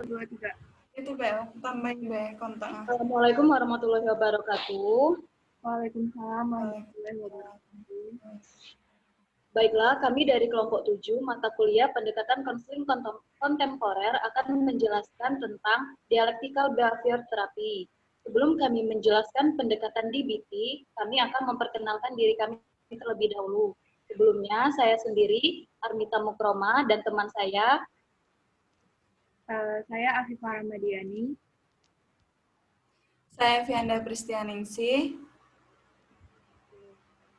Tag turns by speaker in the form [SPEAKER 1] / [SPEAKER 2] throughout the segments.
[SPEAKER 1] 2, 3.
[SPEAKER 2] Itu Bel, tambahin Bel kontaknya.
[SPEAKER 3] Assalamualaikum warahmatullahi wabarakatuh.
[SPEAKER 1] Waalaikumsalam warahmatullahi wabarakatuh.
[SPEAKER 3] Baiklah, kami dari kelompok 7 mata kuliah pendekatan konseling kontemporer akan menjelaskan tentang dialectical behavior therapy. Sebelum kami menjelaskan pendekatan DBT, kami akan memperkenalkan diri kami terlebih dahulu. Sebelumnya, saya sendiri, Armita Mukroma, dan teman saya,
[SPEAKER 1] Saya Afifah Ramadiani.
[SPEAKER 2] Saya Vianda Pristianingsih.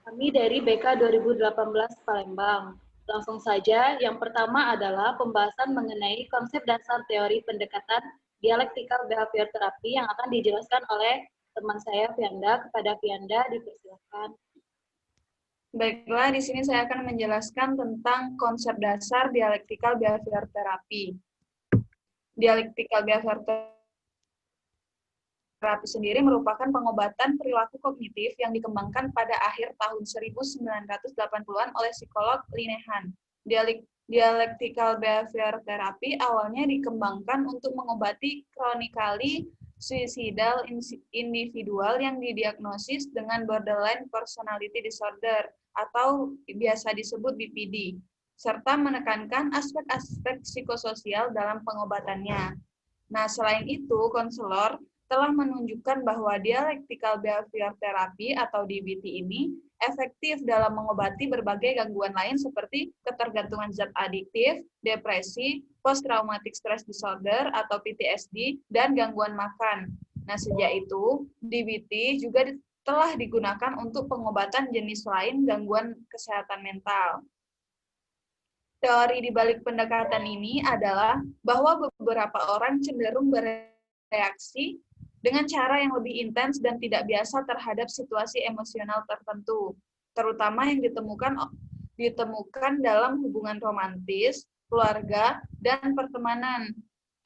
[SPEAKER 3] kami dari BK 2018 Palembang. Langsung saja, yang pertama adalah pembahasan mengenai konsep dasar teori pendekatan dialectical behavior therapy yang akan dijelaskan oleh teman saya Vianda. Kepada Vianda, dipersilakan.
[SPEAKER 2] Baiklah, di sini saya akan menjelaskan tentang konsep dasar dialectical behavior therapy. Dialectical behavior terapi sendiri merupakan pengobatan perilaku kognitif yang dikembangkan pada akhir tahun 1980-an oleh psikolog Linehan. Dialectical behavior therapy awalnya dikembangkan untuk mengobati chronically suicidal individual yang didiagnosis dengan borderline personality disorder atau biasa disebut BPD, serta menekankan aspek-aspek psikososial dalam pengobatannya. Nah, selain itu, konselor telah menunjukkan bahwa dialectical behavior therapy atau DBT ini efektif dalam mengobati berbagai gangguan lain seperti ketergantungan zat adiktif, depresi, post-traumatic stress disorder atau PTSD, dan gangguan makan. Nah, sejak itu, DBT juga telah digunakan untuk pengobatan jenis lain gangguan kesehatan mental. Teori di balik pendekatan ini adalah bahwa beberapa orang cenderung bereaksi dengan cara yang lebih intens dan tidak biasa terhadap situasi emosional tertentu, terutama yang ditemukan dalam hubungan romantis, keluarga, dan pertemanan.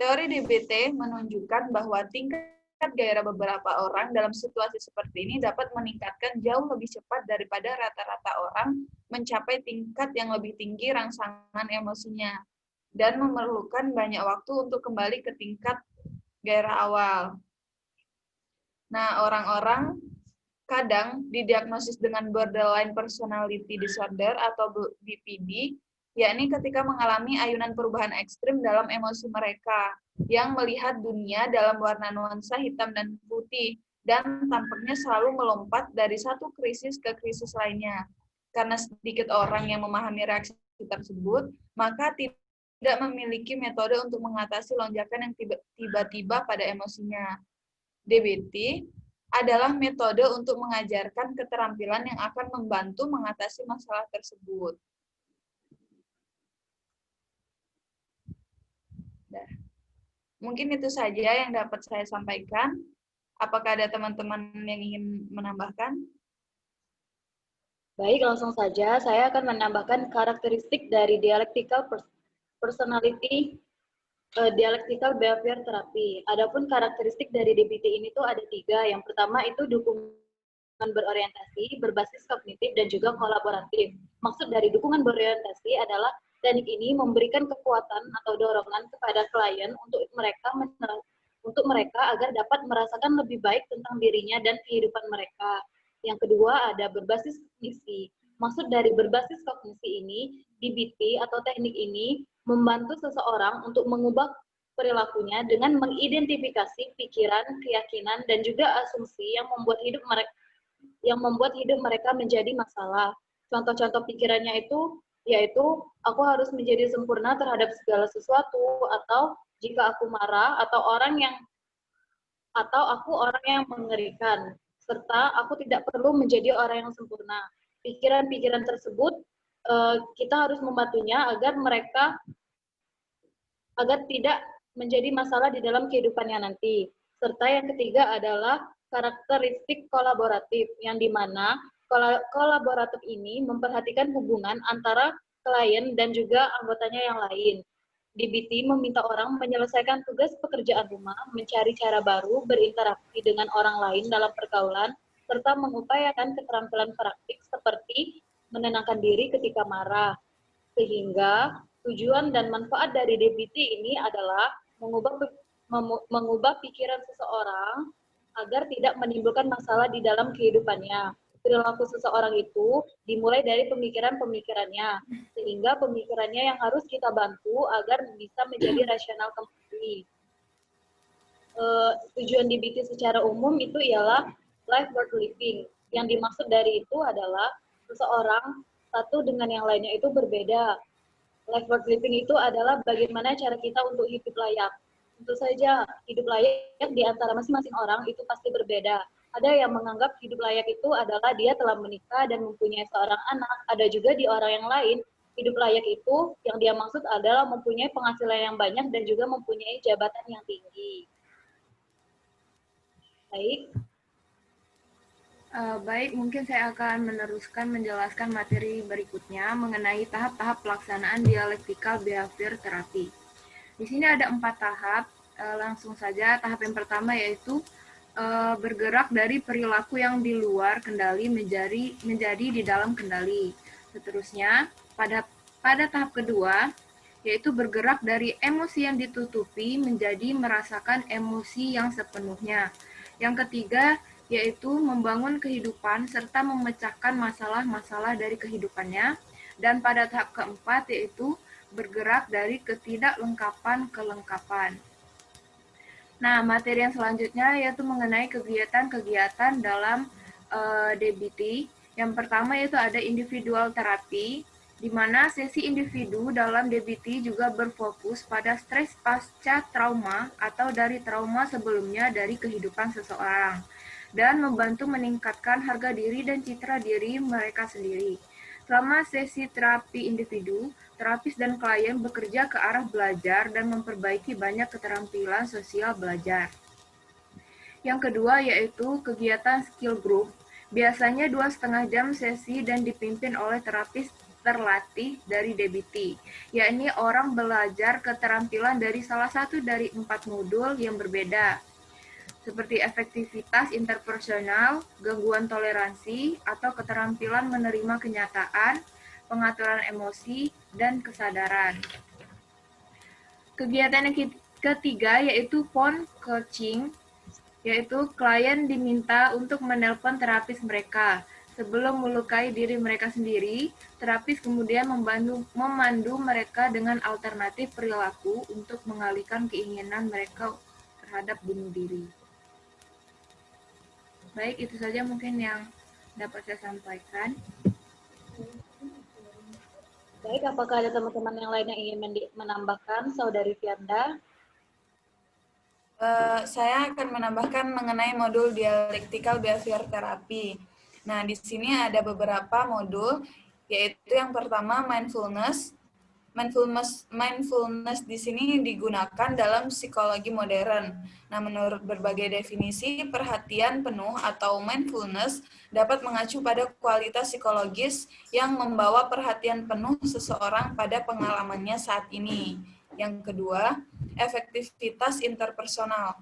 [SPEAKER 2] Teori DBT menunjukkan bahwa tingkat gairah beberapa orang dalam situasi seperti ini dapat meningkatkan jauh lebih cepat daripada rata-rata orang mencapai tingkat yang lebih tinggi rangsangan emosinya, dan memerlukan banyak waktu untuk kembali ke tingkat gairah awal. Nah, orang-orang kadang didiagnosis dengan borderline personality disorder atau BPD, yakni ketika mengalami ayunan perubahan ekstrim dalam emosi mereka, yang melihat dunia dalam warna nuansa hitam dan putih, dan tampaknya selalu melompat dari satu krisis ke krisis lainnya. Karena sedikit orang yang memahami reaksi tersebut, maka tidak memiliki metode untuk mengatasi lonjakan yang tiba-tiba pada emosinya. DBT adalah metode untuk mengajarkan keterampilan yang akan membantu mengatasi masalah tersebut. Mungkin itu saja yang dapat saya sampaikan. Apakah ada teman-teman yang ingin menambahkan?
[SPEAKER 3] Baik, langsung saja saya akan menambahkan karakteristik dari dialectical personality dialectical behavior therapy. Adapun karakteristik dari DBT ini tuh ada 3. Yang pertama itu dukungan berorientasi, berbasis kognitif, dan juga kolaboratif. Maksud dari dukungan berorientasi adalah teknik ini memberikan kekuatan atau dorongan kepada klien untuk mereka agar dapat merasakan lebih baik tentang dirinya dan kehidupan mereka. Yang kedua ada berbasis kognisi. Maksud dari berbasis kognisi ini, DBT atau teknik ini membantu seseorang untuk mengubah perilakunya dengan mengidentifikasi pikiran, keyakinan, dan juga asumsi yang membuat hidup mereka menjadi masalah. Contoh-contoh pikirannya itu yaitu aku harus menjadi sempurna terhadap segala sesuatu, atau jika aku marah, atau aku orang yang mengerikan, serta aku tidak perlu menjadi orang yang sempurna. Pikiran-pikiran tersebut kita harus membantunya agar tidak menjadi masalah di dalam kehidupannya nanti. Serta yang ketiga adalah karakteristik kolaboratif, yang dimana kolaboratif ini memperhatikan hubungan antara klien dan juga anggotanya yang lain. DBT meminta orang menyelesaikan tugas pekerjaan rumah, mencari cara baru, berinteraksi dengan orang lain dalam pergaulan, serta mengupayakan keterampilan praktik seperti menenangkan diri ketika marah. Sehingga tujuan dan manfaat dari DBT ini adalah mengubah pikiran seseorang agar tidak menimbulkan masalah di dalam kehidupannya. Perilaku seseorang itu dimulai dari pemikiran-pemikirannya, sehingga pemikirannya yang harus kita bantu agar bisa menjadi rasional kembali. Tujuan DBT secara umum itu ialah life worth living. Yang dimaksud dari itu adalah seseorang satu dengan yang lainnya itu berbeda. Life worth living itu adalah bagaimana cara kita untuk hidup layak. Tentu saja hidup layak di antara masing-masing orang itu pasti berbeda. Ada yang menganggap hidup layak itu adalah dia telah menikah dan mempunyai seorang anak. Ada juga di orang yang lain, hidup layak itu yang dia maksud adalah mempunyai penghasilan yang banyak dan juga mempunyai jabatan yang tinggi. Baik.
[SPEAKER 1] Baik, mungkin saya akan meneruskan menjelaskan materi berikutnya mengenai tahap-tahap pelaksanaan dialectical behavior therapy. Di sini ada 4 tahap, langsung saja. Tahap yang pertama yaitu bergerak dari perilaku yang di luar kendali menjadi di dalam kendali. Seterusnya, pada tahap kedua, yaitu bergerak dari emosi yang ditutupi menjadi merasakan emosi yang sepenuhnya. Yang ketiga, yaitu membangun kehidupan serta memecahkan masalah-masalah dari kehidupannya. Dan pada tahap keempat, yaitu bergerak dari ketidaklengkapan ke lengkapan. Nah, materi yang selanjutnya yaitu mengenai kegiatan-kegiatan dalam DBT. Yang pertama yaitu ada individual terapi, di mana sesi individu dalam DBT juga berfokus pada stres pasca trauma atau dari trauma sebelumnya dari kehidupan seseorang, dan membantu meningkatkan harga diri dan citra diri mereka sendiri. Selama sesi terapi individu, terapis dan klien bekerja ke arah belajar dan memperbaiki banyak keterampilan sosial belajar. Yang kedua yaitu kegiatan skill group, biasanya 2,5 jam sesi dan dipimpin oleh terapis terlatih dari DBT, yakni orang belajar keterampilan dari salah satu dari 4 modul yang berbeda, seperti efektivitas interpersonal, gangguan toleransi, atau keterampilan menerima kenyataan, pengaturan emosi, dan kesadaran. Kegiatan yang ketiga yaitu phone coaching, yaitu klien diminta untuk menelpon terapis mereka. Sebelum melukai diri mereka sendiri, terapis kemudian memandu mereka dengan alternatif perilaku untuk mengalihkan keinginan mereka terhadap bunuh diri. Baik, itu saja mungkin yang dapat saya sampaikan.
[SPEAKER 3] Baik, apakah ada teman-teman yang lain yang ingin menambahkan, Saudari Fianda?
[SPEAKER 2] Saya akan menambahkan mengenai modul dialectical behavior therapy. Nah, di sini ada beberapa modul, yaitu yang pertama mindfulness. Mindfulness di sini digunakan dalam psikologi modern. Nah, menurut berbagai definisi, perhatian penuh atau mindfulness dapat mengacu pada kualitas psikologis yang membawa perhatian penuh seseorang pada pengalamannya saat ini. Yang kedua, efektivitas interpersonal.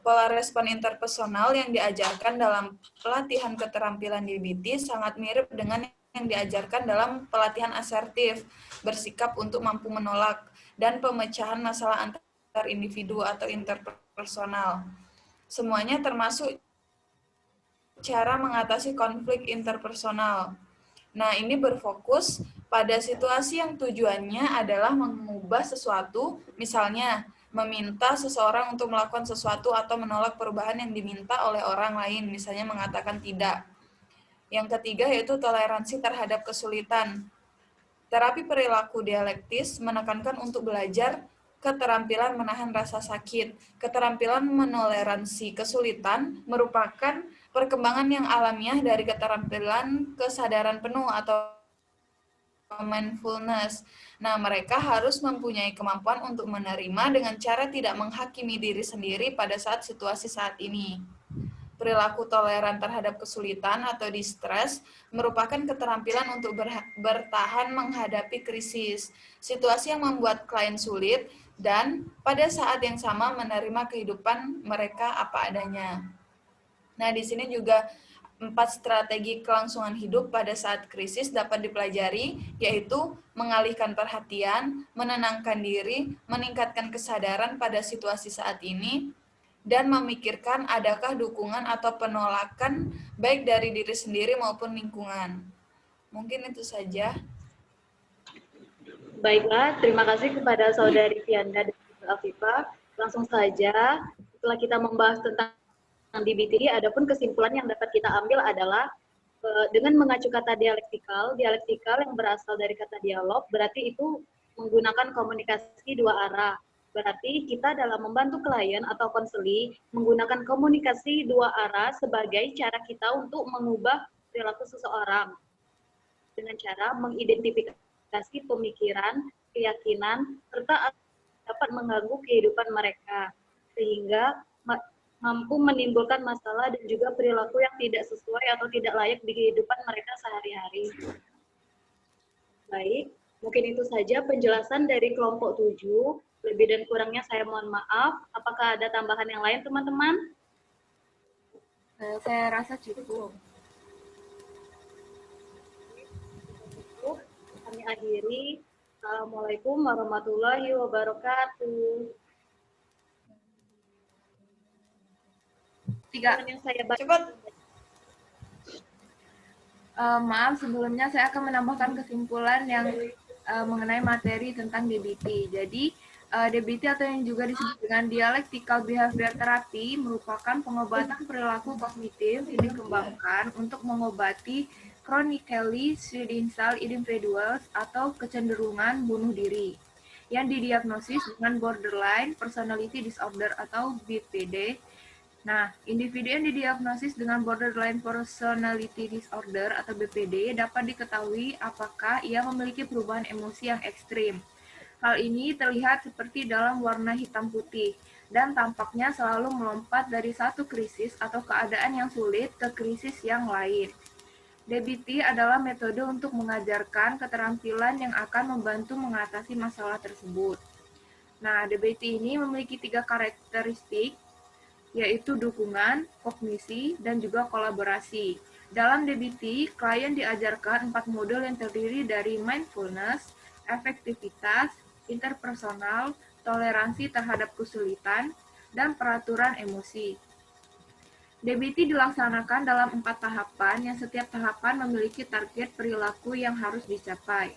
[SPEAKER 2] Pola respon interpersonal yang diajarkan dalam pelatihan keterampilan DBT sangat mirip dengan yang diajarkan dalam pelatihan asertif, bersikap untuk mampu menolak, dan pemecahan masalah antar individu atau interpersonal. Semuanya termasuk cara mengatasi konflik interpersonal. Nah, ini berfokus pada situasi yang tujuannya adalah mengubah sesuatu, misalnya meminta seseorang untuk melakukan sesuatu atau menolak perubahan yang diminta oleh orang lain, misalnya mengatakan tidak. Yang ketiga yaitu toleransi terhadap kesulitan. Terapi perilaku dialektis menekankan untuk belajar keterampilan menahan rasa sakit. Keterampilan menoleransi kesulitan merupakan perkembangan yang alamiah dari keterampilan kesadaran penuh atau mindfulness. Nah, mereka harus mempunyai kemampuan untuk menerima dengan cara tidak menghakimi diri sendiri pada saat situasi saat ini. Perilaku toleran terhadap kesulitan atau distress merupakan keterampilan untuk bertahan menghadapi krisis, situasi yang membuat klien sulit, dan pada saat yang sama menerima kehidupan mereka apa adanya. Nah, di sini juga 4 strategi kelangsungan hidup pada saat krisis dapat dipelajari, yaitu mengalihkan perhatian, menenangkan diri, meningkatkan kesadaran pada situasi saat ini, dan memikirkan adakah dukungan atau penolakan baik dari diri sendiri maupun lingkungan. Mungkin itu saja.
[SPEAKER 3] Baiklah, terima kasih kepada Saudari Fianda dan Afifah. Langsung saja, setelah kita membahas tentang DBT, adapun kesimpulan yang dapat kita ambil adalah dengan mengacu kata dialektikal yang berasal dari kata dialog, berarti itu menggunakan komunikasi dua arah. Berarti kita dalam membantu klien atau konseli menggunakan komunikasi dua arah sebagai cara kita untuk mengubah perilaku seseorang dengan cara mengidentifikasi pemikiran, keyakinan, serta dapat mengganggu kehidupan mereka, sehingga mampu menimbulkan masalah dan juga perilaku yang tidak sesuai atau tidak layak di kehidupan mereka sehari-hari. Baik, mungkin itu saja penjelasan dari kelompok 7. Lebih dan kurangnya saya mohon maaf. Apakah ada tambahan yang lain, teman-teman?
[SPEAKER 1] Saya rasa cukup.
[SPEAKER 3] Kami akhiri. Assalamualaikum warahmatullahi wabarakatuh. Yang saya baca.
[SPEAKER 2] Cepat.
[SPEAKER 1] Maaf, sebelumnya saya akan menambahkan kesimpulan yang mengenai materi tentang DBT. Jadi, DBT atau yang juga disebut dengan Dialectical Behavior Therapy merupakan pengobatan perilaku kognitif yang dikembangkan untuk mengobati chronically suicidal individuals atau kecenderungan bunuh diri yang didiagnosis dengan borderline personality disorder atau BPD. Nah, individu yang didiagnosis dengan borderline personality disorder atau BPD dapat diketahui apakah ia memiliki perubahan emosi yang ekstrim. Hal ini terlihat seperti dalam warna hitam putih dan tampaknya selalu melompat dari satu krisis atau keadaan yang sulit ke krisis yang lain. DBT adalah metode untuk mengajarkan keterampilan yang akan membantu mengatasi masalah tersebut. Nah, DBT ini memiliki 3 karakteristik, yaitu dukungan, kognisi, dan juga kolaborasi. Dalam DBT, klien diajarkan 4 modul yang terdiri dari mindfulness, efektivitas, interpersonal, toleransi terhadap kesulitan, dan peraturan emosi. DBT dilaksanakan dalam 4 tahapan yang setiap tahapan memiliki target perilaku yang harus dicapai.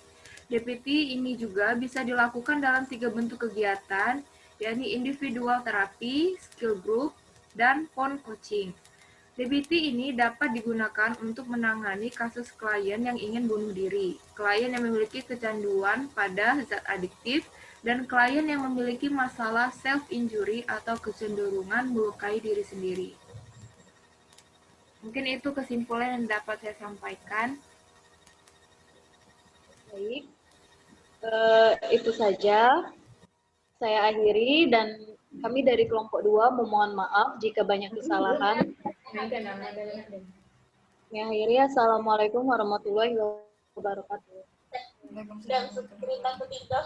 [SPEAKER 1] DBT ini juga bisa dilakukan dalam 3 bentuk kegiatan, yakni individual terapi, skill group, dan phone coaching. DBT ini dapat digunakan untuk menangani kasus klien yang ingin bunuh diri, klien yang memiliki kecanduan pada zat adiktif, dan klien yang memiliki masalah self-injury atau kecenderungan melukai diri sendiri. Mungkin itu kesimpulan yang dapat saya sampaikan.
[SPEAKER 3] Baik, itu saja saya akhiri dan kami dari kelompok 2 memohon maaf jika banyak kesalahan. Ya, akhiri. Assalamualaikum warahmatullahi wabarakatuh.
[SPEAKER 2] Dan cerita ketiga.